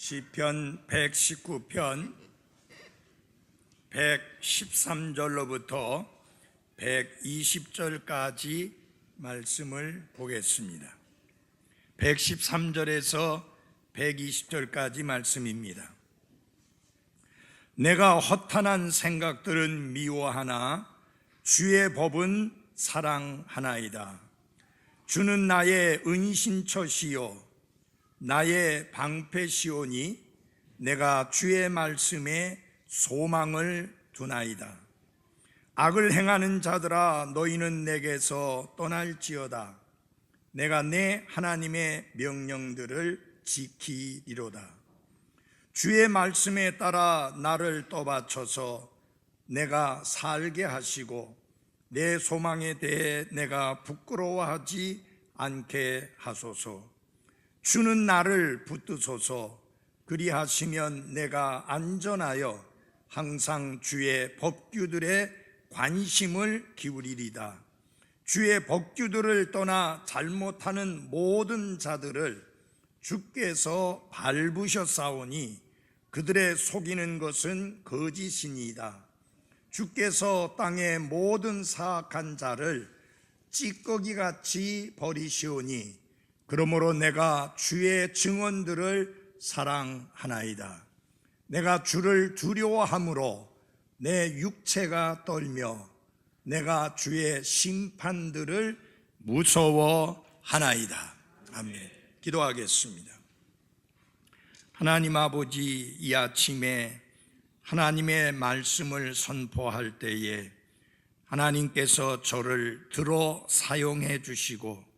시편 119편 113절로부터 120절까지 말씀을 보겠습니다. 113절에서 120절까지 말씀입니다. 내가 허탄한 생각들은 미워하나 주의 법은 사랑하나이다. 주는 나의 은신처시요 나의 방패시오니 내가 주의 말씀에 소망을 두나이다. 악을 행하는 자들아 너희는 내게서 떠날지어다. 내가 내 하나님의 명령들을 지키리로다. 주의 말씀에 따라 나를 떠받쳐서 내가 살게 하시고 내 소망에 대해 내가 부끄러워하지 않게 하소서. 주는 나를 붙드소서. 그리하시면 내가 안전하여 항상 주의 법규들에 관심을 기울이리다. 주의 법규들을 떠나 잘못하는 모든 자들을 주께서 밟으셨사오니 그들의 속이는 것은 거짓이니이다. 주께서 땅의 모든 사악한 자를 찌꺼기같이 버리시오니 그러므로 내가 주의 증언들을 사랑하나이다. 내가 주를 두려워함으로 내 육체가 떨며 내가 주의 심판들을 무서워하나이다. 아멘. 기도하겠습니다. 하나님 아버지, 이 아침에 하나님의 말씀을 선포할 때에 하나님께서 저를 들어 사용해 주시고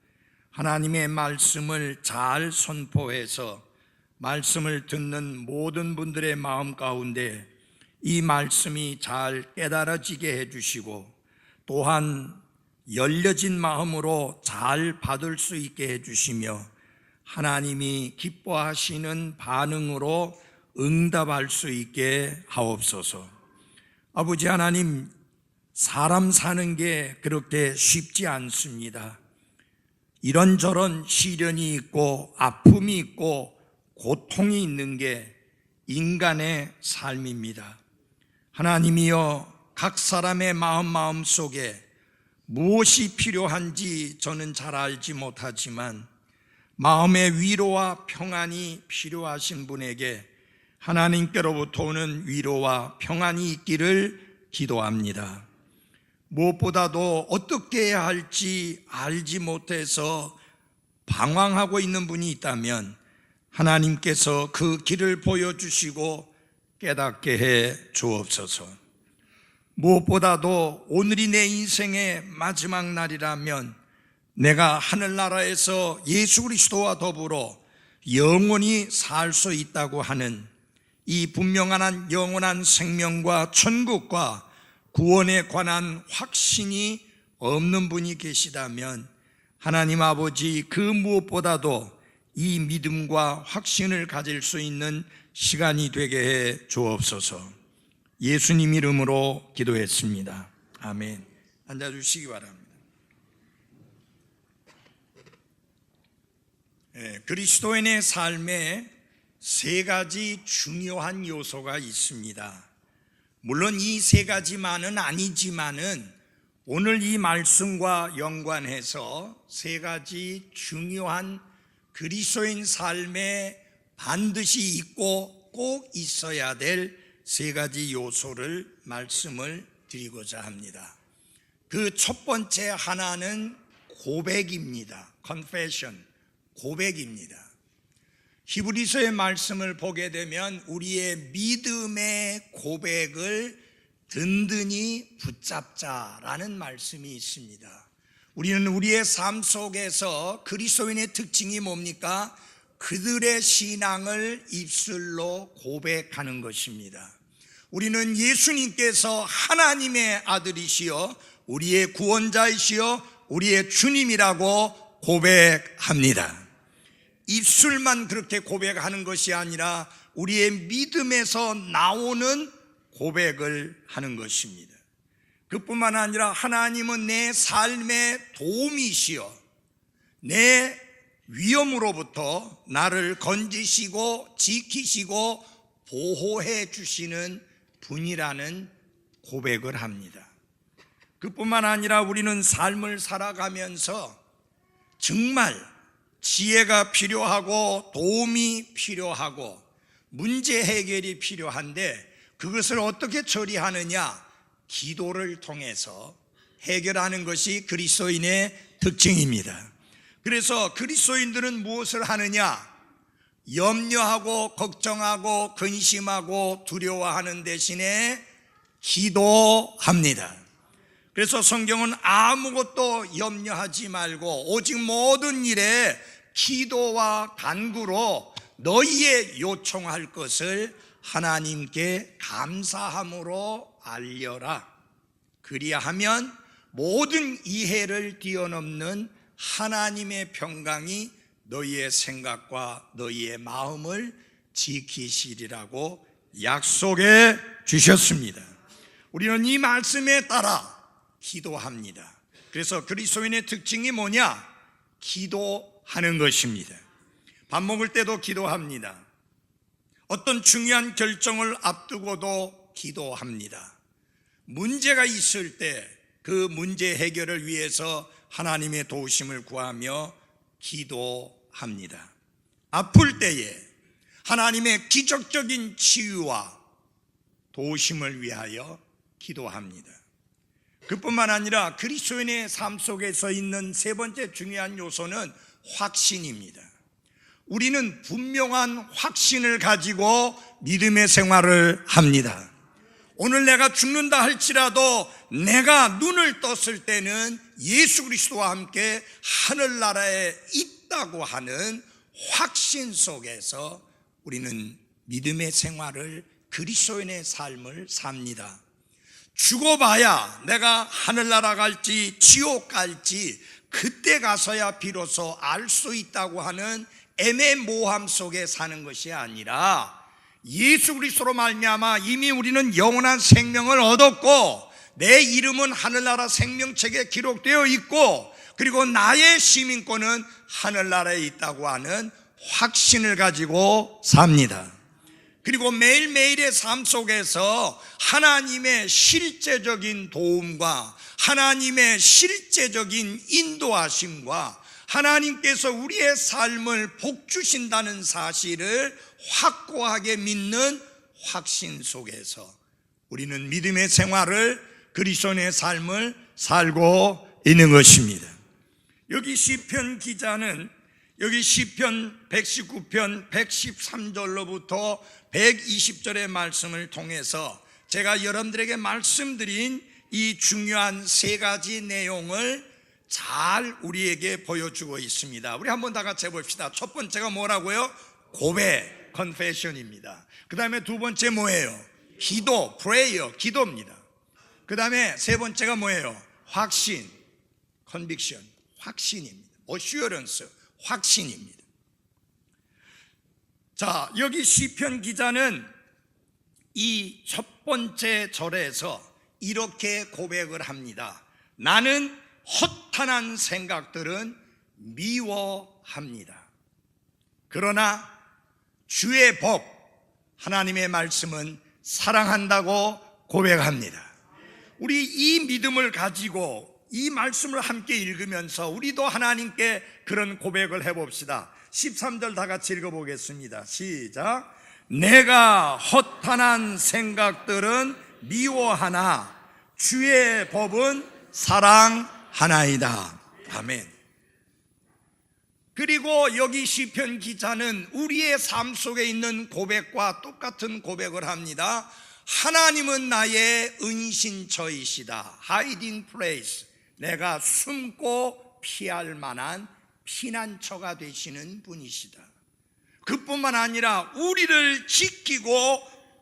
하나님의 말씀을 잘 선포해서 말씀을 듣는 모든 분들의 마음 가운데 이 말씀이 잘 깨달아지게 해주시고 또한 열려진 마음으로 잘 받을 수 있게 해주시며 하나님이 기뻐하시는 반응으로 응답할 수 있게 하옵소서. 아버지 하나님, 사람 사는 게 그렇게 쉽지 않습니다. 이런저런 시련이 있고 아픔이 있고 고통이 있는 게 인간의 삶입니다. 하나님이여, 각 사람의 마음 속에 무엇이 필요한지 저는 잘 알지 못하지만 마음의 위로와 평안이 필요하신 분에게 하나님께로부터 오는 위로와 평안이 있기를 기도합니다. 무엇보다도 어떻게 해야 할지 알지 못해서 방황하고 있는 분이 있다면 하나님께서 그 길을 보여주시고 깨닫게 해 주옵소서. 무엇보다도 오늘이 내 인생의 마지막 날이라면 내가 하늘나라에서 예수 그리스도와 더불어 영원히 살 수 있다고 하는 이 분명한 영원한 생명과 천국과 구원에 관한 확신이 없는 분이 계시다면 하나님 아버지, 그 무엇보다도 이 믿음과 확신을 가질 수 있는 시간이 되게 해 주옵소서. 예수님 이름으로 기도했습니다. 아멘. 앉아주시기 바랍니다. 그리스도인의 삶에 세 가지 중요한 요소가 있습니다. 물론 이 세 가지만은 아니지만은 오늘 이 말씀과 연관해서 세 가지 중요한 그리스도인 삶에 반드시 있고 꼭 있어야 될 세 가지 요소를 말씀을 드리고자 합니다. 그 첫 번째 하나는 고백입니다. confession, 고백입니다. 히브리서의 말씀을 보게 되면 우리의 믿음의 고백을 든든히 붙잡자라는 말씀이 있습니다. 우리는 우리의 삶 속에서 그리스도인의 특징이 뭡니까? 그들의 신앙을 입술로 고백하는 것입니다. 우리는 예수님께서 하나님의 아들이시여 우리의 구원자이시여 우리의 주님이라고 고백합니다. 입술만 그렇게 고백하는 것이 아니라 우리의 믿음에서 나오는 고백을 하는 것입니다. 그뿐만 아니라 하나님은 내 삶의 도움이시여 내 위험으로부터 나를 건지시고 지키시고 보호해 주시는 분이라는 고백을 합니다. 그뿐만 아니라 우리는 삶을 살아가면서 정말 지혜가 필요하고 도움이 필요하고 문제 해결이 필요한데 그것을 어떻게 처리하느냐? 기도를 통해서 해결하는 것이 그리스도인의 특징입니다. 그래서 그리스도인들은 무엇을 하느냐? 염려하고 걱정하고 근심하고 두려워하는 대신에 기도합니다. 그래서 성경은 아무것도 염려하지 말고 오직 모든 일에 기도와 간구로 너희의 요청할 것을 하나님께 감사함으로 알려라. 그리하면 모든 이해를 뛰어넘는 하나님의 평강이 너희의 생각과 너희의 마음을 지키시리라고 약속해 주셨습니다. 우리는 이 말씀에 따라 기도합니다. 그래서 그리스도인의 특징이 뭐냐? 기도하는 것입니다. 밥 먹을 때도 기도합니다. 어떤 중요한 결정을 앞두고도 기도합니다. 문제가 있을 때 그 문제 해결을 위해서 하나님의 도우심을 구하며 기도합니다. 아플 때에 하나님의 기적적인 치유와 도우심을 위하여 기도합니다. 그뿐만 아니라 그리스도인의 삶 속에서 있는 세 번째 중요한 요소는 확신입니다. 우리는 분명한 확신을 가지고 믿음의 생활을 합니다. 오늘 내가 죽는다 할지라도 내가 눈을 떴을 때는 예수 그리스도와 함께 하늘나라에 있다고 하는 확신 속에서 우리는 믿음의 생활을, 그리스도인의 삶을 삽니다. 죽어봐야 내가 하늘나라 갈지 지옥 갈지 그때 가서야 비로소 알 수 있다고 하는 애매모호함 속에 사는 것이 아니라 예수 그리스도로 말미암아 이미 우리는 영원한 생명을 얻었고 내 이름은 하늘나라 생명책에 기록되어 있고 그리고 나의 시민권은 하늘나라에 있다고 하는 확신을 가지고 삽니다. 그리고 매일매일의 삶 속에서 하나님의 실제적인 도움과 하나님의 실제적인 인도하심과 하나님께서 우리의 삶을 복주신다는 사실을 확고하게 믿는 확신 속에서 우리는 믿음의 생활을, 그리스도인의 삶을 살고 있는 것입니다. 여기 시편 기자는 여기 시편 119편 113절로부터 120절의 말씀을 통해서 제가 여러분들에게 말씀드린 이 중요한 세 가지 내용을 잘 우리에게 보여주고 있습니다. 우리 한번 다 같이 해봅시다. 첫 번째가 뭐라고요? 고백, confession입니다. 그 다음에 두 번째 뭐예요? 기도, prayer, 기도입니다. 그 다음에 세 번째가 뭐예요? 확신, conviction, 확신입니다. assurance, 확신입니다. 자, 여기 시편 기자는 이 첫 번째 절에서 이렇게 고백을 합니다. 나는 허탄한 생각들은 미워합니다. 그러나 주의 법, 하나님의 말씀은 사랑한다고 고백합니다. 우리 이 믿음을 가지고 이 말씀을 함께 읽으면서 우리도 하나님께 그런 고백을 해봅시다. 13절 다 같이 읽어보겠습니다. 시작. 내가 허탄한 생각들은 미워하나 주의 법은 사랑하나이다. 아멘. 그리고 여기 시편 기자는 우리의 삶 속에 있는 고백과 똑같은 고백을 합니다. 하나님은 나의 은신처이시다. hiding place. 내가 숨고 피할 만한 피난처가 되시는 분이시다. 그뿐만 아니라 우리를 지키고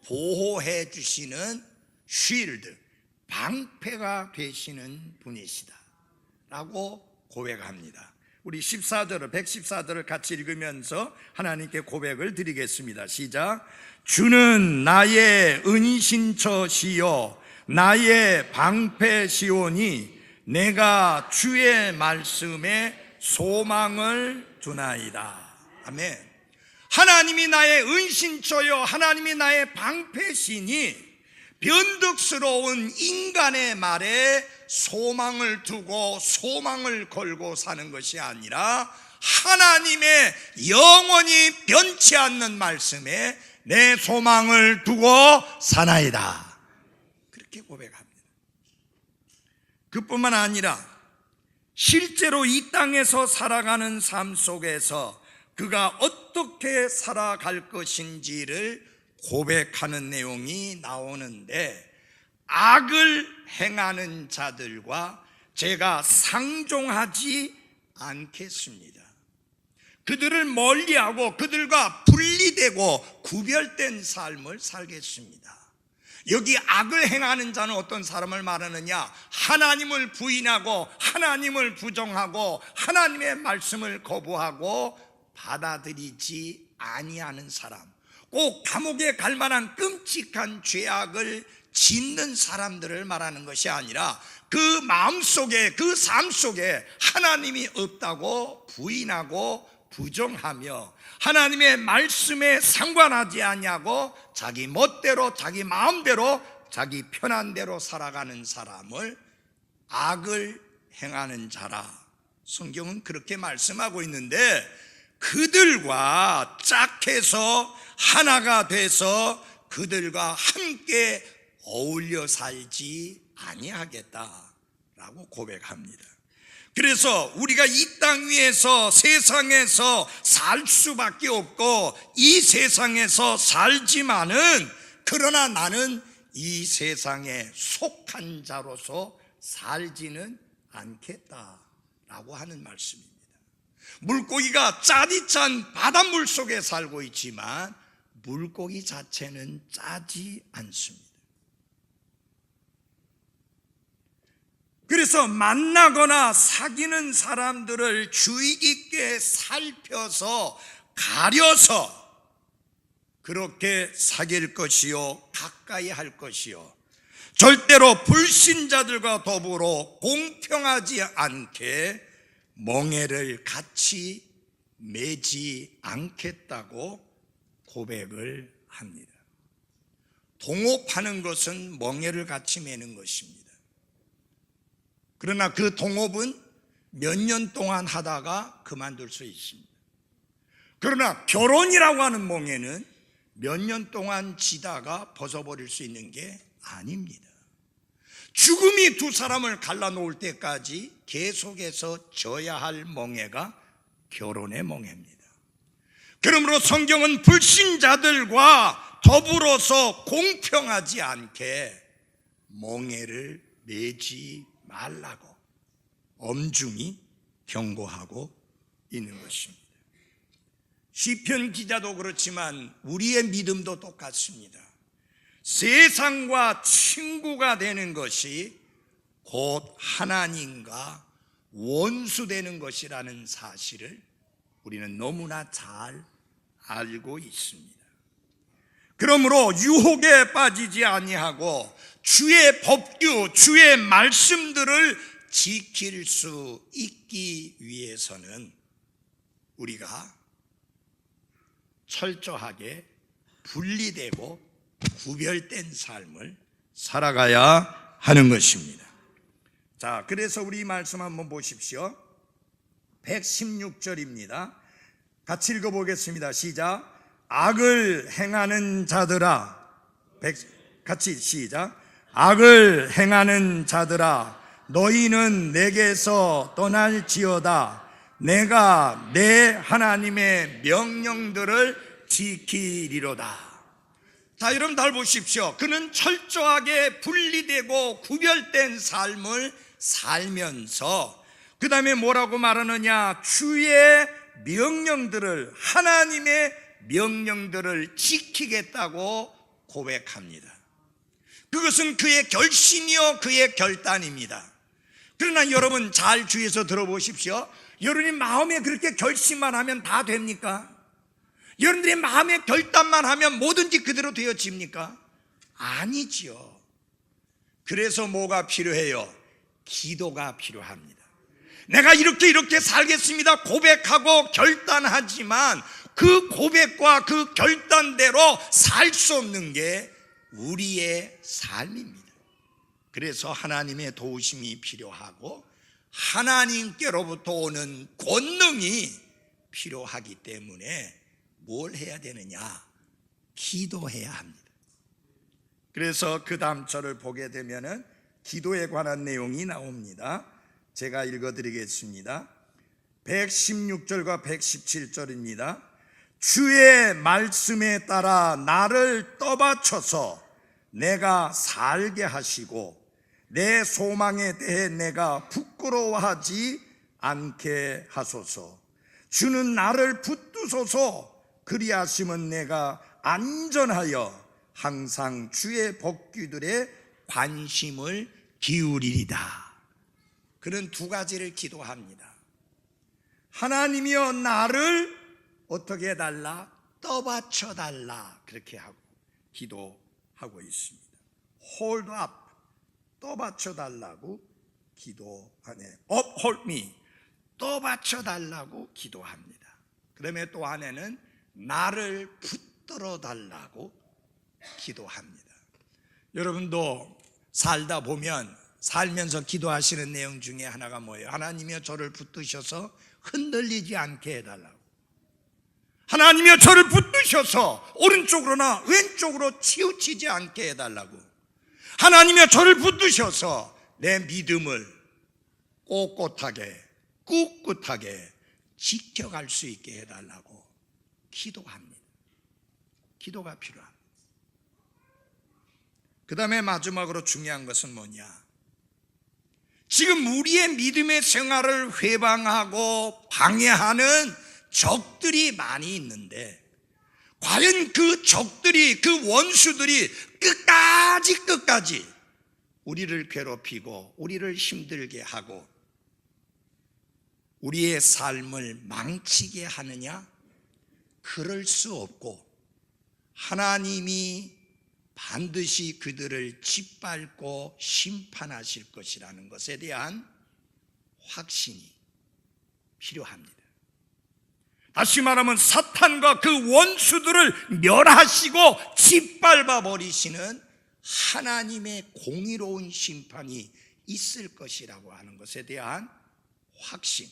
보호해 주시는 쉴드, 방패가 되시는 분이시다 라고 고백합니다. 우리 14절을 114절을 같이 읽으면서 하나님께 고백을 드리겠습니다. 시작. 주는 나의 은신처시요 나의 방패시오니 내가 주의 말씀에 소망을 두나이다. 아멘. 하나님이 나의 은신처요 하나님이 나의 방패시니 변덕스러운 인간의 말에 소망을 두고 소망을 걸고 사는 것이 아니라 하나님의 영원히 변치 않는 말씀에 내 소망을 두고 사나이다. 그렇게 고백합니다. 그뿐만 아니라 실제로 이 땅에서 살아가는 삶 속에서 그가 어떻게 살아갈 것인지를 고백하는 내용이 나오는데, 악을 행하는 자들과 제가 상종하지 않겠습니다. 그들을 멀리하고 그들과 분리되고 구별된 삶을 살겠습니다. 여기 악을 행하는 자는 어떤 사람을 말하느냐? 하나님을 부인하고 하나님을 부정하고 하나님의 말씀을 거부하고 받아들이지 아니하는 사람, 꼭 감옥에 갈 만한 끔찍한 죄악을 짓는 사람들을 말하는 것이 아니라 그 마음속에, 그 삶 속에 하나님이 없다고 부인하고 부정하며 하나님의 말씀에 상관하지 아니하고 자기 멋대로 자기 마음대로 자기 편한 대로 살아가는 사람을 악을 행하는 자라, 성경은 그렇게 말씀하고 있는데, 그들과 짝해서 하나가 돼서 그들과 함께 어울려 살지 아니하겠다라고 고백합니다. 그래서 우리가 이 땅 위에서 세상에서 살 수밖에 없고 이 세상에서 살지만은, 그러나 나는 이 세상에 속한 자로서 살지는 않겠다라고 하는 말씀입니다. 물고기가 짜디짠 바닷물 속에 살고 있지만 물고기 자체는 짜지 않습니다. 그래서 만나거나 사귀는 사람들을 주의 깊게 살펴서 가려서 그렇게 사귈 것이요 가까이 할 것이요, 절대로 불신자들과 더불어 공평하지 않게 멍에를 같이 매지 않겠다고 고백을 합니다. 동업하는 것은 멍에를 같이 매는 것입니다. 그러나 그 동업은 몇 년 동안 하다가 그만둘 수 있습니다. 그러나 결혼이라고 하는 멍에는 몇 년 동안 지다가 벗어버릴 수 있는 게 아닙니다. 죽음이 두 사람을 갈라놓을 때까지 계속해서 져야 할 멍에가 결혼의 멍에입니다. 그러므로 성경은 불신자들과 더불어서 공평하지 않게 멍에를 매지 말라고 엄중히 경고하고 있는 것입니다. 시편 기자도 그렇지만 우리의 믿음도 똑같습니다. 세상과 친구가 되는 것이 곧 하나님과 원수되는 것이라는 사실을 우리는 너무나 잘 알고 있습니다. 그러므로 유혹에 빠지지 아니하고 주의 법규, 주의 말씀들을 지킬 수 있기 위해서는 우리가 철저하게 분리되고 구별된 삶을 살아가야 하는 것입니다. 자, 그래서 우리 말씀 한번 보십시오. 116절입니다. 같이 읽어보겠습니다. 시작. 악을 행하는 자들아, 같이 시작. 악을 행하는 자들아, 너희는 내게서 떠날지어다. 내가 내 하나님의 명령들을 지키리로다. 자, 여러분 잘 보십시오. 그는 철저하게 분리되고 구별된 삶을 살면서 그 다음에 뭐라고 말하느냐? 주의 명령들을, 하나님의 명령들을 지키겠다고 고백합니다. 그것은 그의 결심이요 그의 결단입니다. 그러나 여러분 잘 주의해서 들어보십시오. 여러분이 마음에 그렇게 결심만 하면 다 됩니까? 여러분들이 마음에 결단만 하면 뭐든지 그대로 되어집니까? 아니지요. 그래서 뭐가 필요해요? 기도가 필요합니다. 내가 이렇게 살겠습니다 고백하고 결단하지만 그 고백과 그 결단대로 살 수 없는 게 우리의 삶입니다. 그래서 하나님의 도우심이 필요하고 하나님께로부터 오는 권능이 필요하기 때문에 뭘 해야 되느냐? 기도해야 합니다. 그래서 그 다음 절을 보게 되면은 기도에 관한 내용이 나옵니다. 제가 읽어드리겠습니다. 116절과 117절입니다. 주의 말씀에 따라 나를 떠받쳐서 내가 살게 하시고 내 소망에 대해 내가 부끄러워하지 않게 하소서. 주는 나를 붙드소서. 그리하시면 내가 안전하여 항상 주의 법규들에 관심을 기울이리다. 그런 두 가지를 기도합니다. 하나님이여 나를 어떻게 해달라? 떠받쳐 달라. 그렇게 하고 기도하고 있습니다. Hold up, 떠받쳐 달라고 기도하네. Uphold me, 떠받쳐 달라고 기도합니다. 그다음에 또 안에는 나를 붙들어 달라고 기도합니다. 여러분도 살다 보면 살면서 기도하시는 내용 중에 하나가 뭐예요? 하나님이여 저를 붙드셔서 흔들리지 않게 해달라고. 하나님이여 저를 붙드셔서 오른쪽으로나 왼쪽으로 치우치지 않게 해달라고. 하나님이여 저를 붙드셔서 내 믿음을 꼿꼿하게 꿋꿋하게 지켜갈 수 있게 해달라고 기도합니다. 기도가 필요합니다. 그 다음에 마지막으로 중요한 것은 뭐냐? 지금 우리의 믿음의 생활을 회방하고 방해하는 적들이 많이 있는데 과연 그 적들이, 그 원수들이 끝까지 우리를 괴롭히고 우리를 힘들게 하고 우리의 삶을 망치게 하느냐? 그럴 수 없고 하나님이 반드시 그들을 짓밟고 심판하실 것이라는 것에 대한 확신이 필요합니다. 다시 말하면 사탄과 그 원수들을 멸하시고 짓밟아 버리시는 하나님의 공의로운 심판이 있을 것이라고 하는 것에 대한 확신,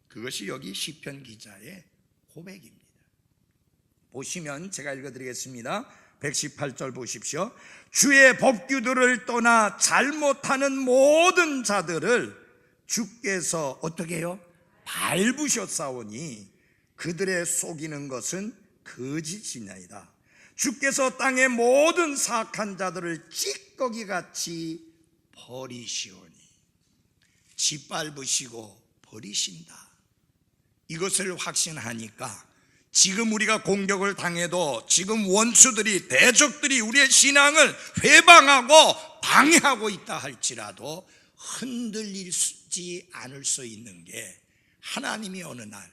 그것이 여기 시편 기자의 고백입니다. 보시면 제가 읽어드리겠습니다. 118절 보십시오. 주의 법규들을 떠나 잘못하는 모든 자들을 주께서 어떻게 해요? 밟으셨사오니 그들의 속이는 것은 거짓이나이다. 주께서 땅의 모든 사악한 자들을 찌꺼기같이 버리시오니. 짓밟으시고 버리신다. 이것을 확신하니까 지금 우리가 공격을 당해도 지금 원수들이, 대적들이 우리의 신앙을 회방하고 방해하고 있다 할지라도 흔들리지 않을 수 있는 게 하나님이 어느 날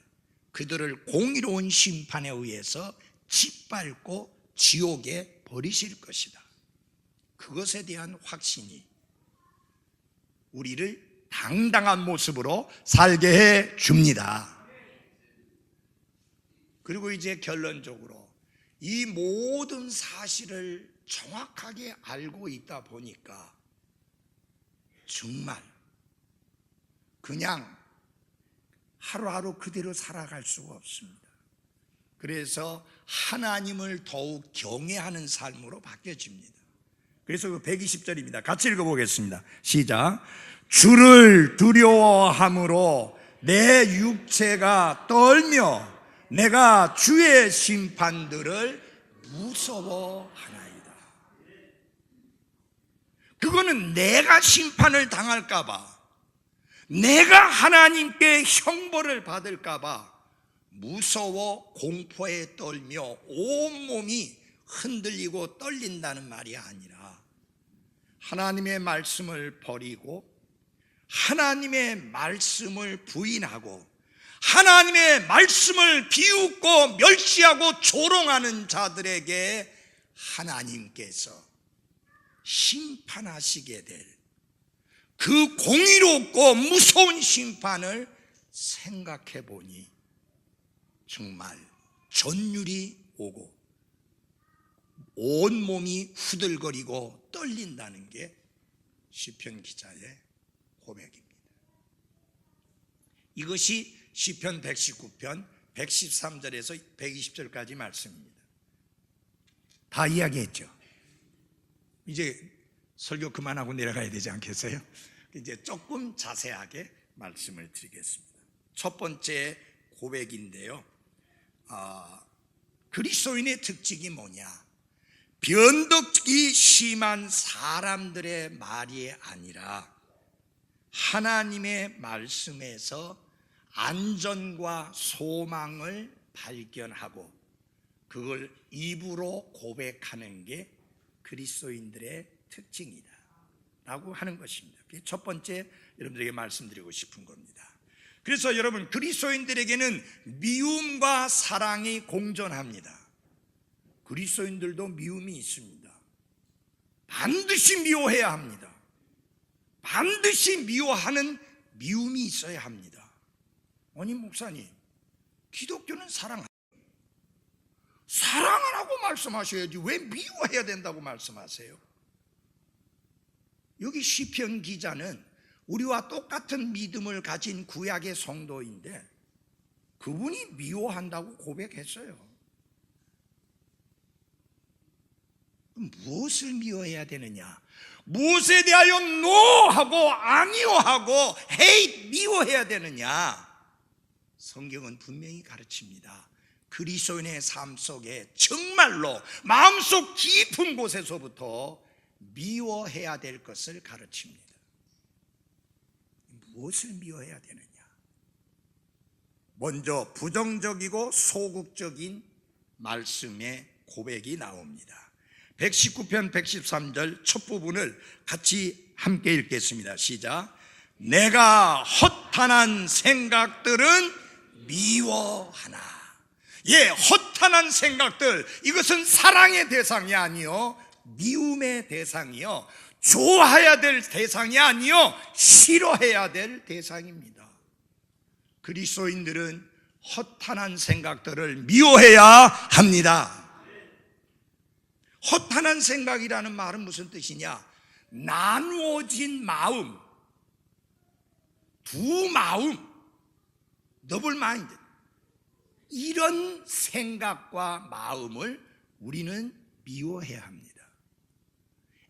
그들을 공의로운 심판에 의해서 짓밟고 지옥에 버리실 것이다. 그것에 대한 확신이 우리를 당당한 모습으로 살게 해 줍니다. 그리고 이제 결론적으로 이 모든 사실을 정확하게 알고 있다 보니까 정말 그냥 하루하루 그대로 살아갈 수가 없습니다. 그래서 하나님을 더욱 경외하는 삶으로 바뀌어집니다. 그래서 그 120절입니다. 같이 읽어보겠습니다. 시작. 주를 두려워함으로 내 육체가 떨며 내가 주의 심판들을 무서워하나이다. 그거는 내가 심판을 당할까 봐, 내가 하나님께 형벌을 받을까 봐 무서워 공포에 떨며 온몸이 흔들리고 떨린다는 말이 아니라 하나님의 말씀을 버리고 하나님의 말씀을 부인하고 하나님의 말씀을 비웃고 멸시하고 조롱하는 자들에게 하나님께서 심판하시게 될 그 공의롭고 무서운 심판을 생각해 보니 정말 전율이 오고 온몸이 후들거리고 떨린다는 게 시편 기자의 고백입니다. 이것이 시편 119편 113절에서 120절까지 말씀입니다. 다 이야기했죠. 이제 설교 그만하고 내려가야 되지 않겠어요? 이제 조금 자세하게 말씀을 드리겠습니다. 첫 번째 고백인데요, 그리스도인의 특징이 뭐냐? 변덕이 심한 사람들의 말이 아니라 하나님의 말씀에서 안전과 소망을 발견하고 그걸 입으로 고백하는 게 그리스도인들의 특징이다 라고 하는 것입니다. 그게 첫 번째 여러분들에게 말씀드리고 싶은 겁니다. 그래서 여러분, 그리스도인들에게는 미움과 사랑이 공존합니다. 그리스도인들도 미움이 있습니다. 반드시 미워해야 합니다. 반드시 미워하는 미움이 있어야 합니다. 아니 목사님, 기독교는 사랑하라고 말씀하셔야지 왜 미워해야 된다고 말씀하세요? 여기 시편 기자는 우리와 똑같은 믿음을 가진 구약의 성도인데 그분이 미워한다고 고백했어요. 무엇을 미워해야 되느냐? 무엇에 대하여 노하고 아니오하고 미워해야 되느냐? 성경은 분명히 가르칩니다. 그리스도인의 삶 속에 정말로 마음속 깊은 곳에서부터 미워해야 될 것을 가르칩니다. 무엇을 미워해야 되느냐? 먼저 부정적이고 소극적인 말씀의 고백이 나옵니다. 119편 113절 첫 부분을 같이 함께 읽겠습니다. 시작. 내가 허탄한 생각들은 미워하나. 허탄한 생각들, 이것은 사랑의 대상이 아니요 미움의 대상이요 좋아해야 될 대상이 아니요 싫어해야 될 대상입니다. 그리스도인들은 허탄한 생각들을 미워해야 합니다. 허탄한 생각이라는 말은 무슨 뜻이냐? 나누어진 마음, 두 마음, 더블 마인드, 이런 생각과 마음을 우리는 미워해야 합니다.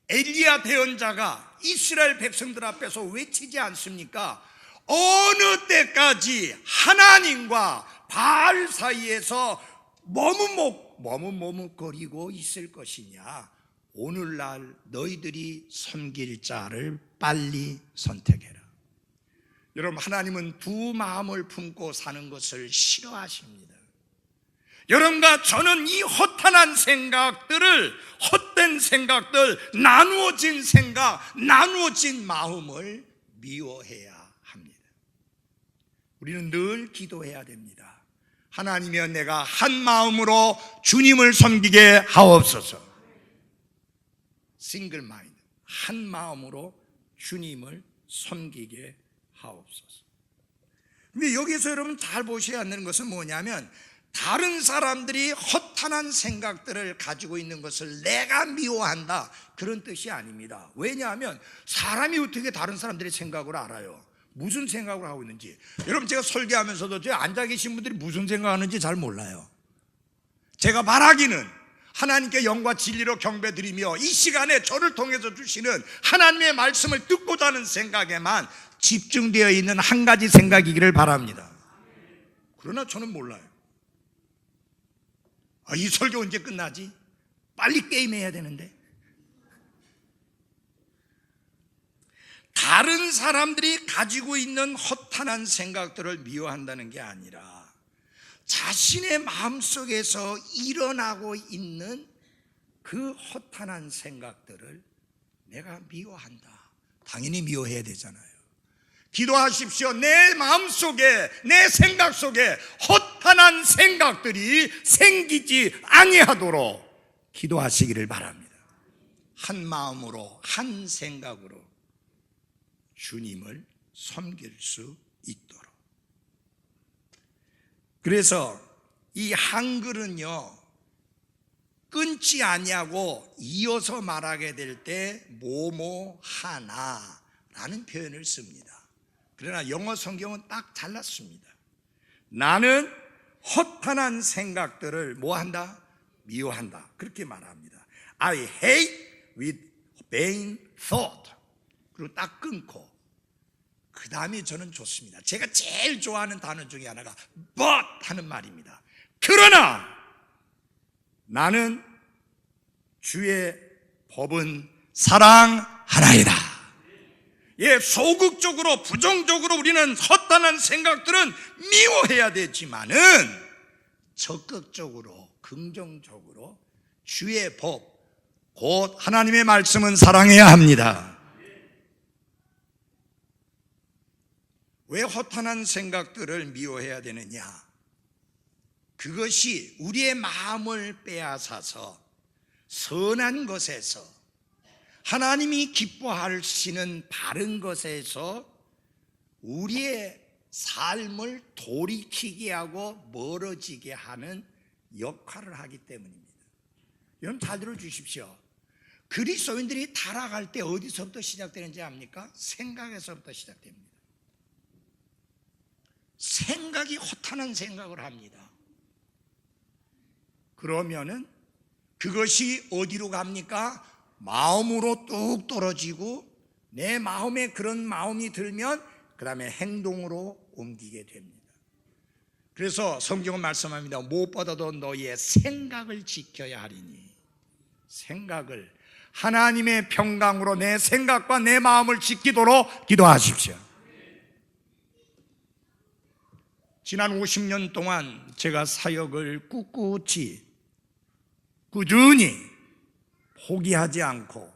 엘리야 대언자가 이스라엘 백성들 앞에서 외치지 않습니까? 어느 때까지 하나님과 바알 사이에서 머뭇머뭇거리고 있을 것이냐? 오늘날 너희들이 섬길 자를 빨리 선택해라. 여러분, 하나님은 두 마음을 품고 사는 것을 싫어하십니다. 여러분과 저는 이 허탄한 생각들을, 헛된 생각들, 나누어진 생각, 나누어진 마음을 미워해야 합니다. 우리는 늘 기도해야 됩니다. 하나님이여, 내가 한 마음으로 주님을 섬기게 하옵소서. 싱글 마인드, 한 마음으로 주님을 섬기게 하옵소서. 근데 여기서 여러분 잘 보셔야 하는 것은 뭐냐면, 다른 사람들이 허탄한 생각들을 가지고 있는 것을 내가 미워한다, 그런 뜻이 아닙니다. 왜냐하면 사람이 어떻게 다른 사람들의 생각을 알아요? 무슨 생각을 하고 있는지. 여러분, 제가 설교하면서도 저 앉아 계신 분들이 무슨 생각하는지 잘 몰라요. 제가 바라기는 하나님께 영과 진리로 경배드리며 이 시간에 저를 통해서 주시는 하나님의 말씀을 듣고자 하는 생각에만 집중되어 있는 한 가지 생각이기를 바랍니다. 그러나 저는 몰라요. 이 설교 언제 끝나지? 빨리 게임해야 되는데. 다른 사람들이 가지고 있는 허탄한 생각들을 미워한다는 게 아니라 자신의 마음속에서 일어나고 있는 그 허탄한 생각들을 내가 미워한다. 당연히 미워해야 되잖아요. 기도하십시오. 내 마음속에, 내 생각 속에 허탄한 생각들이 생기지 아니하도록 기도하시기를 바랍니다. 한 마음으로, 한 생각으로 주님을 섬길 수 있도록. 그래서 이 한글은요, 끊지 아니하고 이어서 말하게 될 때 뭐뭐 하나라는 표현을 씁니다. 그러나 영어 성경은 딱 잘랐습니다. 나는 허탄한 생각들을 뭐한다? 미워한다. 그렇게 말합니다. I hate with vain thought. 그리고 딱 끊고 그 다음에 저는 좋습니다. 제가 제일 좋아하는 단어 중에 하나가 but 하는 말입니다. 그러나 나는 주의 법은 사랑하나이다. 예, 소극적으로 부정적으로 우리는 허탄한 생각들은 미워해야 되지만은 적극적으로 긍정적으로 주의 법, 곧 하나님의 말씀은 사랑해야 합니다. 왜 허탄한 생각들을 미워해야 되느냐? 그것이 우리의 마음을 빼앗아서 선한 것에서, 하나님이 기뻐하시는 바른 것에서 우리의 삶을 돌이키게 하고 멀어지게 하는 역할을 하기 때문입니다. 여러분 잘 들어주십시오. 그리스도인들이 타락할 때 어디서부터 시작되는지 압니까? 생각에서부터 시작됩니다. 생각이 허탄한 생각을 합니다. 그러면은 그것이 어디로 갑니까? 마음으로 뚝 떨어지고 내 마음에 그런 마음이 들면 그 다음에 행동으로 옮기게 됩니다. 그래서 성경은 말씀합니다. 무엇보다도 너희의 생각을 지켜야 하리니, 생각을 하나님의 평강으로 내 생각과 내 마음을 지키도록 기도하십시오. 지난 50년 동안 제가 사역을 꿋꿋이 꾸준히 포기하지 않고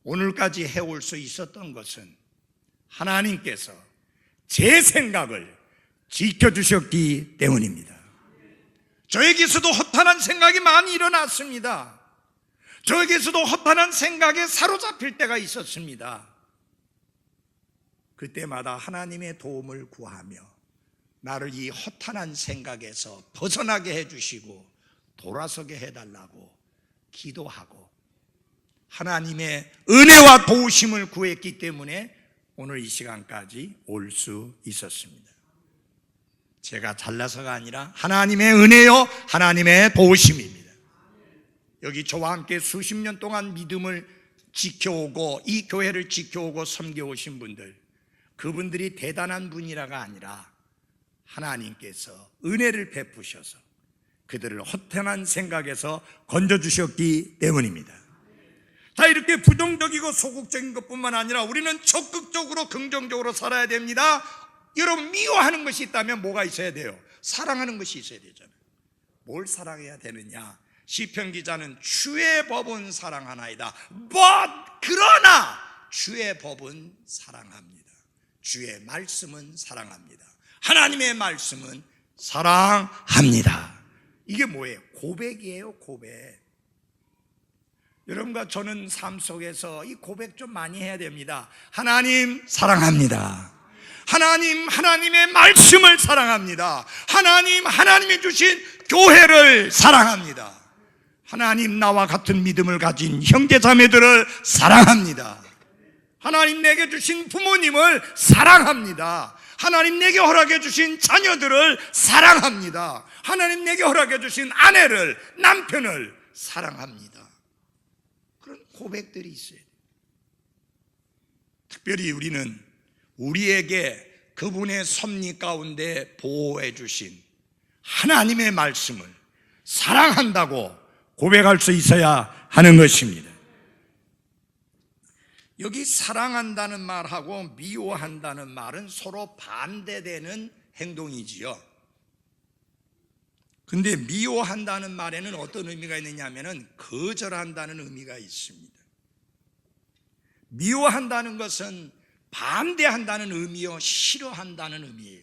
오늘까지 해올 수 있었던 것은 하나님께서 제 생각을 지켜주셨기 때문입니다. 저에게서도 허탄한 생각이 많이 일어났습니다. 저에게서도 허탄한 생각에 사로잡힐 때가 있었습니다. 그때마다 하나님의 도움을 구하며 나를 이 허탄한 생각에서 벗어나게 해주시고 돌아서게 해달라고 기도하고 하나님의 은혜와 도우심을 구했기 때문에 오늘 이 시간까지 올 수 있었습니다. 제가 잘나서가 아니라 하나님의 은혜요, 하나님의 도우심입니다. 여기 저와 함께 수십 년 동안 믿음을 지켜오고 이 교회를 지켜오고 섬겨오신 분들, 그분들이 대단한 분이라가 아니라 하나님께서 은혜를 베푸셔서 그들을 허탄한 생각에서 건져주셨기 때문입니다. 자, 이렇게 부정적이고 소극적인 것뿐만 아니라 우리는 적극적으로 긍정적으로 살아야 됩니다. 여러분, 미워하는 것이 있다면 뭐가 있어야 돼요? 사랑하는 것이 있어야 되잖아요. 뭘 사랑해야 되느냐? 시편 기자는 주의 법은 사랑하나이다. But 그러나 주의 법은 사랑합니다. 주의 말씀은 사랑합니다. 하나님의 말씀은 사랑합니다. 이게 뭐예요? 고백이에요, 고백. 여러분과 저는 삶 속에서 이 고백 좀 많이 해야 됩니다. 하나님 사랑합니다. 하나님, 하나님의 말씀을 사랑합니다. 하나님, 하나님이 주신 교회를 사랑합니다. 하나님, 나와 같은 믿음을 가진 형제 자매들을 사랑합니다. 하나님, 내게 주신 부모님을 사랑합니다. 하나님, 내게 허락해 주신 자녀들을 사랑합니다. 하나님, 내게 허락해 주신 아내를, 남편을 사랑합니다. 그런 고백들이 있어요. 특별히 우리는 우리에게 그분의 섭리 가운데 보호해 주신 하나님의 말씀을 사랑한다고 고백할 수 있어야 하는 것입니다. 여기 사랑한다는 말하고 미워한다는 말은 서로 반대되는 행동이지요. 근데 미워한다는 말에는 어떤 의미가 있느냐 하면은 거절한다는 의미가 있습니다. 미워한다는 것은 반대한다는 의미요, 싫어한다는 의미예요.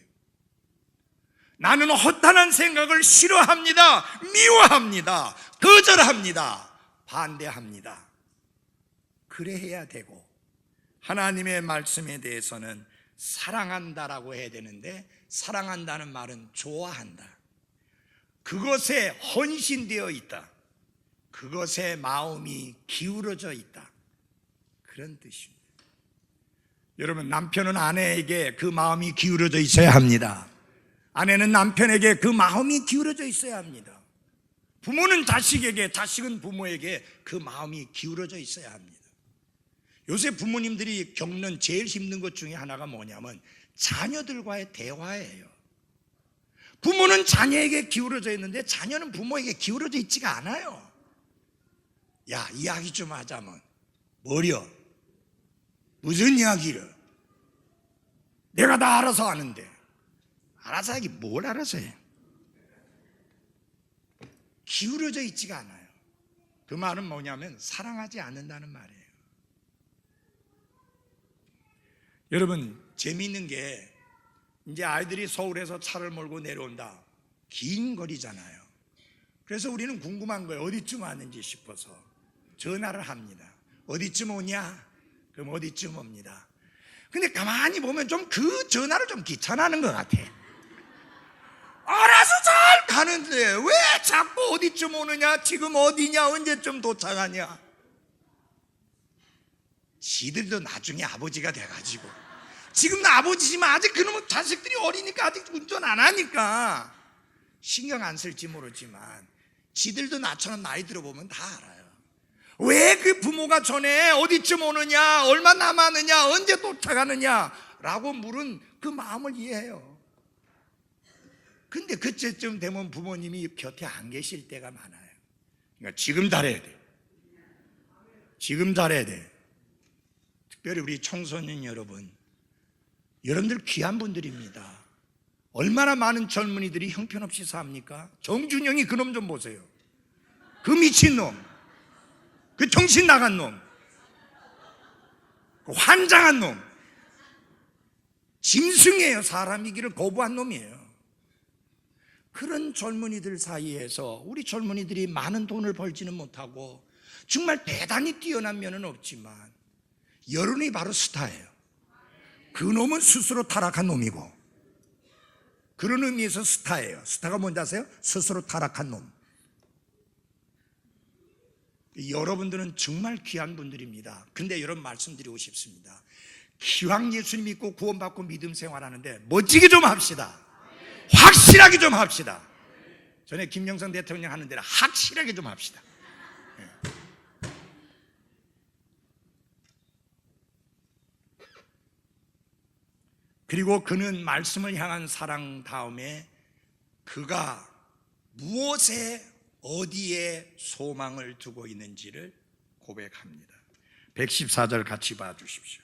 나는 허탄한 생각을 싫어합니다. 미워합니다. 거절합니다. 반대합니다. 그래 해야 되고, 하나님의 말씀에 대해서는 사랑한다라고 해야 되는데, 사랑한다는 말은 좋아한다, 그것에 헌신되어 있다, 그것에 마음이 기울어져 있다, 그런 뜻입니다. 여러분, 남편은 아내에게 그 마음이 기울어져 있어야 합니다. 아내는 남편에게 그 마음이 기울어져 있어야 합니다. 부모는 자식에게, 자식은 부모에게 그 마음이 기울어져 있어야 합니다. 요새 부모님들이 겪는 제일 힘든 것 중에 하나가 뭐냐면 자녀들과의 대화예요. 부모는 자녀에게 기울어져 있는데 자녀는 부모에게 기울어져 있지가 않아요. 야, 이야기 좀 하자면 뭐려? 무슨 이야기를? 내가 다 알아서 하는데. 알아서 하기 뭘 알아서 해? 기울어져 있지가 않아요. 그 말은 뭐냐면 사랑하지 않는다는 말이에요. 여러분, 재미있는 게 이제 아이들이 서울에서 차를 몰고 내려온다. 긴 거리잖아요. 그래서 우리는 궁금한 거예요. 어디쯤 왔는지 싶어서 전화를 합니다. 어디쯤 오냐? 그럼 어디쯤 옵니다. 근데 가만히 보면 좀 그 전화를 좀 귀찮아하는 것 같아. 알아서 잘 가는데 왜 자꾸 어디쯤 오느냐, 지금 어디냐, 언제쯤 도착하냐. 지들도 나중에 아버지가 돼가지고, 지금 아버지지만 아직 그놈의 자식들이 어리니까 아직 운전 안 하니까 신경 안 쓸지 모르지만 지들도 나처럼 나이 들어보면 다 알아요. 왜 그 부모가 전에 어디쯤 오느냐, 얼마 남았느냐, 언제 도착하느냐 라고 물은 그 마음을 이해해요. 근데 그때쯤 되면 부모님이 곁에 안 계실 때가 많아요. 그러니까 지금 잘해야 돼. 지금 잘해야 돼. 특별히 우리 청소년 여러분, 여러분들 귀한 분들입니다. 얼마나 많은 젊은이들이 형편없이 삽니까? 정준영이 그놈 좀 보세요. 그 미친놈, 그 정신 나간 놈, 그 환장한 놈, 짐승이에요. 사람이기를 거부한 놈이에요. 그런 젊은이들 사이에서 우리 젊은이들이 많은 돈을 벌지는 못하고 정말 대단히 뛰어난 면은 없지만 여론이 바로 스타예요. 그 놈은 스스로 타락한 놈이고, 그런 의미에서 스타예요. 스타가 뭔지 아세요? 스스로 타락한 놈. 여러분들은 정말 귀한 분들입니다. 근데 여러분, 말씀드리고 싶습니다. 기왕 예수님 믿고 구원받고 믿음 생활하는데 멋지게 좀 합시다. 확실하게 좀 합시다. 전에 김영삼 대통령 하는 대로 확실하게 좀 합시다. 그리고 그는 말씀을 향한 사랑 다음에 그가 무엇에 어디에 소망을 두고 있는지를 고백합니다. 114절 같이 봐주십시오.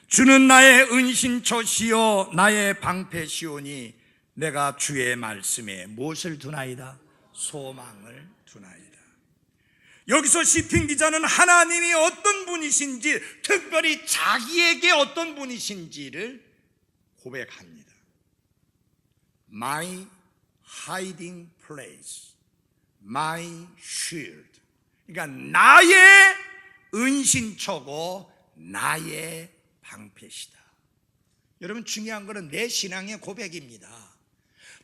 주는 나의 은신처시요 나의 방패시오니 내가 주의 말씀에 무엇을 두나이다? 소망을 두나이다. 여기서 시편 기자는 하나님이 어떤 분이신지, 특별히 자기에게 어떤 분이신지를 고백합니다. My hiding place, my shield. 그러니까 나의 은신처고 나의 방패시다. 여러분, 중요한 것은 내 신앙의 고백입니다.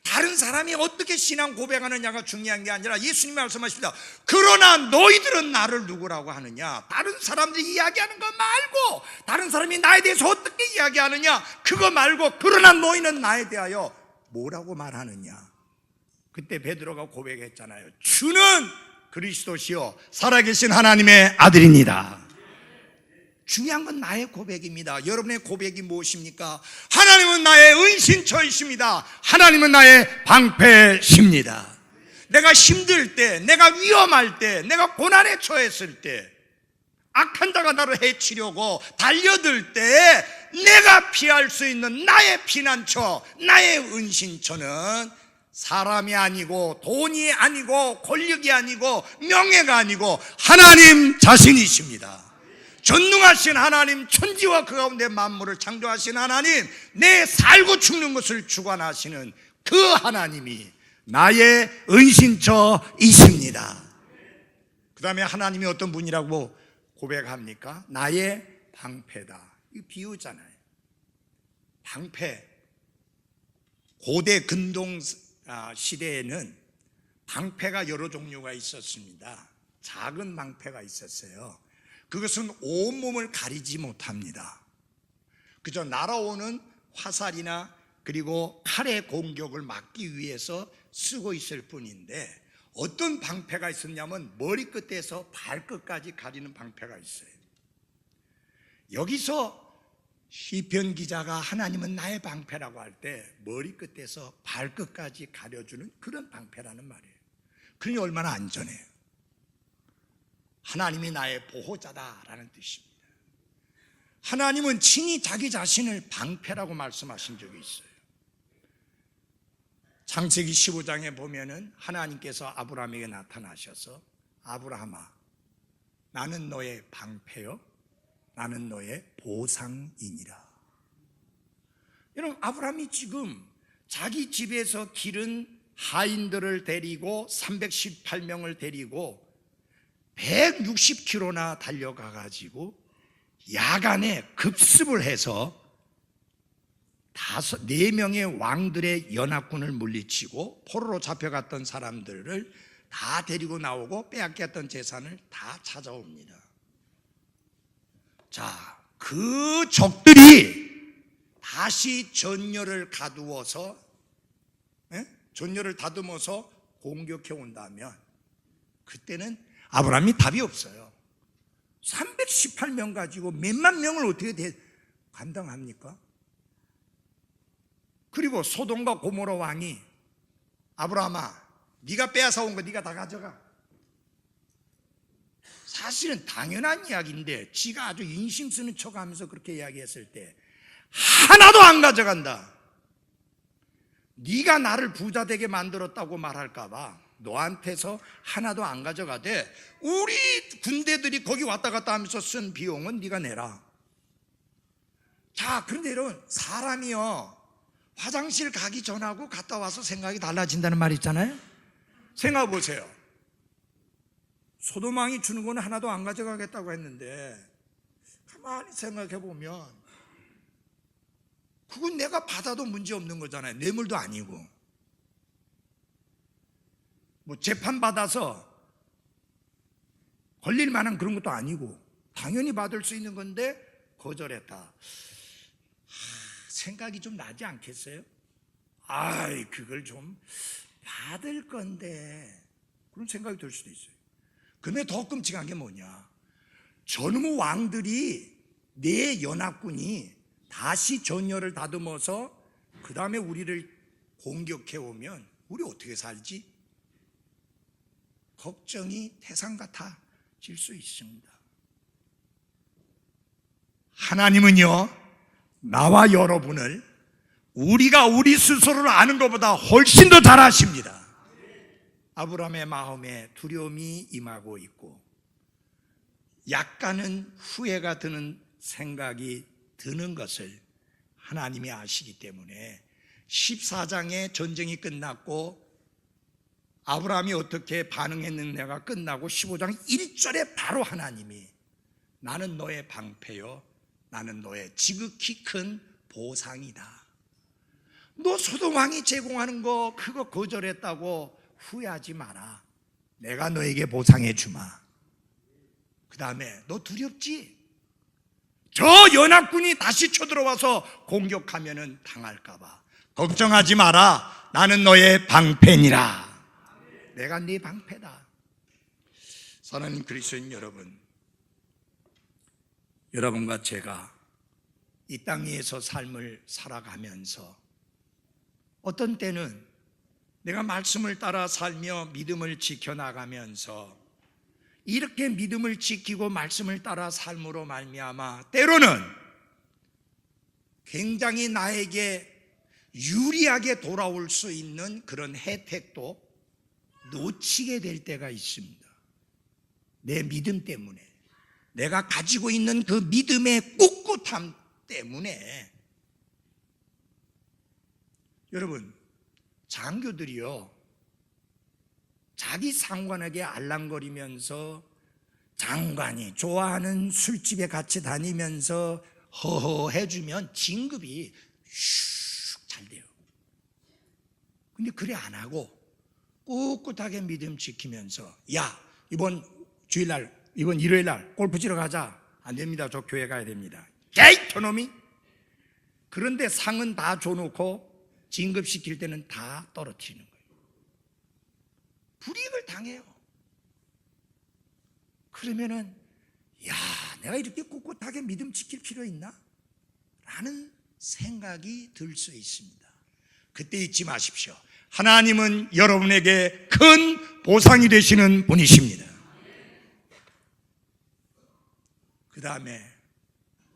다른 사람이 어떻게 신앙 고백하느냐가 중요한 게 아니라 예수님이 말씀하십니다. 그러나 너희들은 나를 누구라고 하느냐? 다른 사람들이 이야기하는 거 말고, 다른 사람이 나에 대해서 어떻게 이야기하느냐 그거 말고, 그러나 너희는 나에 대하여 뭐라고 말하느냐? 그때 베드로가 고백했잖아요. 주는 그리스도시요 살아계신 하나님의 아들입니다. 중요한 건 나의 고백입니다. 여러분의 고백이 무엇입니까? 하나님은 나의 은신처이십니다. 하나님은 나의 방패십니다. 내가 힘들 때, 내가 위험할 때, 내가 고난에 처했을 때, 악한 자가 나를 해치려고 달려들 때 내가 피할 수 있는 나의 피난처, 나의 은신처는 사람이 아니고 돈이 아니고 권력이 아니고 명예가 아니고 하나님 자신이십니다. 전능하신 하나님, 천지와 그 가운데 만물을 창조하신 하나님, 내 살고 죽는 것을 주관하시는 그 하나님이 나의 은신처이십니다. 그 다음에 하나님이 어떤 분이라고 고백합니까? 나의 방패다. 이 비유잖아요. 방패. 고대 근동 시대에는 방패가 여러 종류가 있었습니다. 작은 방패가 있었어요. 그것은 온몸을 가리지 못합니다. 그저 날아오는 화살이나 그리고 칼의 공격을 막기 위해서 쓰고 있을 뿐인데, 어떤 방패가 있었냐면 머리끝에서 발끝까지 가리는 방패가 있어요. 여기서 시편 기자가 하나님은 나의 방패라고 할 때 머리끝에서 발끝까지 가려주는 그런 방패라는 말이에요. 그러니 얼마나 안전해요. 하나님이 나의 보호자다라는 뜻입니다. 하나님은 친히 자기 자신을 방패라고 말씀하신 적이 있어요. 창세기 15장에 보면은 하나님께서 아브라함에게 나타나셔서 아브라함아, 나는 너의 방패요, 나는 너의 보상이니라. 여러분, 아브라함이 지금 자기 집에서 기른 하인들을 데리고 318명을 데리고 160km나 달려가 가지고 야간에 급습을 해서 4명의 왕들의 연합군을 물리치고 포로로 잡혀갔던 사람들을 다 데리고 나오고 빼앗겼던 재산을 다 찾아옵니다. 자, 그 적들이 다시 전열을 가두어서 전열을 다듬어서 공격해 온다면 그때는 아브라함이 답이 없어요. 318명 가지고 몇만 명을 어떻게 감당합니까? 그리고 소돔과 고모라 왕이 아브라함아, 네가 빼앗아 온 거 네가 다 가져가. 사실은 당연한 이야기인데 지가 아주 인심 쓰는 척하면서 그렇게 이야기했을 때 하나도 안 가져간다. 네가 나를 부자 되게 만들었다고 말할까 봐 너한테서 하나도 안 가져가되 우리 군대들이 거기 왔다 갔다 하면서 쓴 비용은 네가 내라. 자, 그런데 여러분, 사람이요, 화장실 가기 전하고 갔다 와서 생각이 달라진다는 말 있잖아요. 생각해 보세요. 소돔 왕이 주는 건 하나도 안 가져가겠다고 했는데 가만히 생각해 보면 그건 내가 받아도 문제 없는 거잖아요. 뇌물도 아니고. 뭐 재판 받아서 걸릴 만한 그런 것도 아니고 당연히 받을 수 있는 건데 거절했다. 생각이 좀 나지 않겠어요? 아이, 그걸 좀 받을 건데, 그런 생각이 들 수도 있어요. 그런데 더 끔찍한 게 뭐냐, 저놈의 왕들이, 내 연합군이 다시 전열을 다듬어서 그 다음에 우리를 공격해 오면 우리 어떻게 살지? 걱정이 태산 같아질 수 있습니다. 하나님은요, 나와 여러분을 우리가 우리 스스로를 아는 것보다 훨씬 더 잘 아십니다. 아브라함의 마음에 두려움이 임하고 있고 약간은 후회가 드는 생각이 드는 것을 하나님이 아시기 때문에 14장의 전쟁이 끝났고 아브라함이 어떻게 반응했느냐가 끝나고 15장 1절에 바로 하나님이 나는 너의 방패요, 나는 너의 지극히 큰 보상이다. 너 소돔 왕이 제공하는 거 그거 거절했다고 후회하지 마라. 내가 너에게 보상해 주마. 그 다음에 너 두렵지? 저 연합군이 다시 쳐들어와서 공격하면은 당할까봐 걱정하지 마라. 나는 너의 방패니라. 내가 네 방패다. 사랑하는 그리스도인 여러분, 여러분과 제가 이 땅 위에서 삶을 살아가면서 어떤 때는 내가 말씀을 따라 살며 믿음을 지켜나가면서 이렇게 믿음을 지키고 말씀을 따라 삶으로 말미암아 때로는 굉장히 나에게 유리하게 돌아올 수 있는 그런 혜택도 놓치게 될 때가 있습니다. 내 믿음 때문에, 내가 가지고 있는 그 믿음의 꿋꿋함 때문에. 여러분, 장교들이요, 자기 상관에게 알랑거리면서 장관이 좋아하는 술집에 같이 다니면서 허허해주면 진급이 슉 잘 돼요. 근데 그래 안 하고 꿋꿋하게 믿음 지키면서 야 이번 주일날 이번 일요일날 골프 치러 가자. 안 됩니다. 저 교회 가야 됩니다. 야이 저놈이. 그런데 상은 다 줘놓고 진급시킬 때는 다 떨어뜨리는 거예요. 불이익을 당해요. 그러면은 야 내가 이렇게 꿋꿋하게 믿음 지킬 필요 있나? 라는 생각이 들 수 있습니다. 그때 잊지 마십시오. 하나님은 여러분에게 큰 보상이 되시는 분이십니다. 그 다음에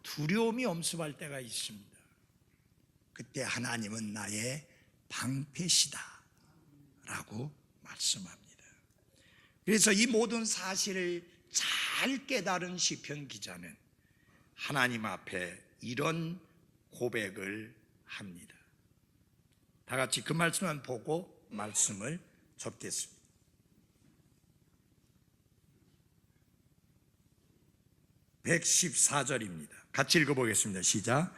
두려움이 엄습할 때가 있습니다. 그때 하나님은 나의 방패시다 라고 말씀합니다. 그래서 이 모든 사실을 잘 깨달은 시편 기자는 하나님 앞에 이런 고백을 합니다. 다 같이 그 말씀만 보고 말씀을 접겠습니다. 114절입니다. 같이 읽어보겠습니다. 시작.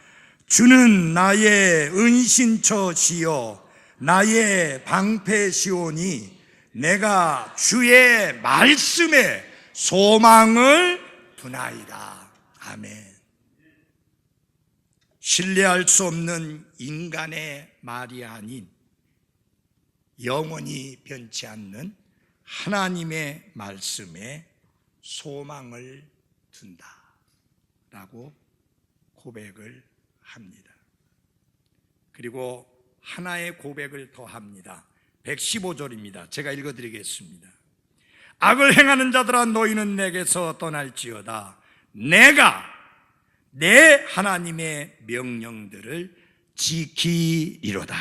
주는 나의 은신처시요 나의 방패시오니 내가 주의 말씀에 소망을 두나이다. 아멘. 신뢰할 수 없는 인간의 말이 아닌 영원히 변치 않는 하나님의 말씀에 소망을 둔다 라고 고백을 합니다. 그리고 하나의 고백을 더합니다. 115절입니다. 제가 읽어드리겠습니다. 악을 행하는 자들아 너희는 내게서 떠날지어다. 내가 내 하나님의 명령들을 지키리로다.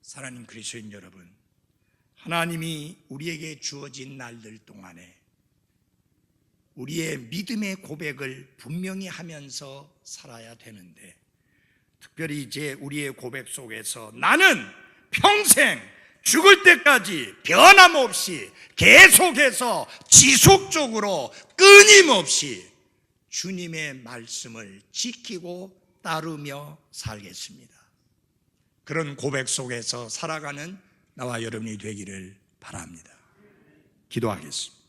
사랑하는 그리스도인 여러분, 하나님이 우리에게 주어진 날들 동안에 우리의 믿음의 고백을 분명히 하면서 살아야 되는데, 특별히 이제 우리의 고백 속에서 나는 평생 죽을 때까지 변함없이 계속해서 지속적으로 끊임없이 주님의 말씀을 지키고 따르며 살겠습니다. 그런 고백 속에서 살아가는 나와 여러분이 되기를 바랍니다. 기도하겠습니다.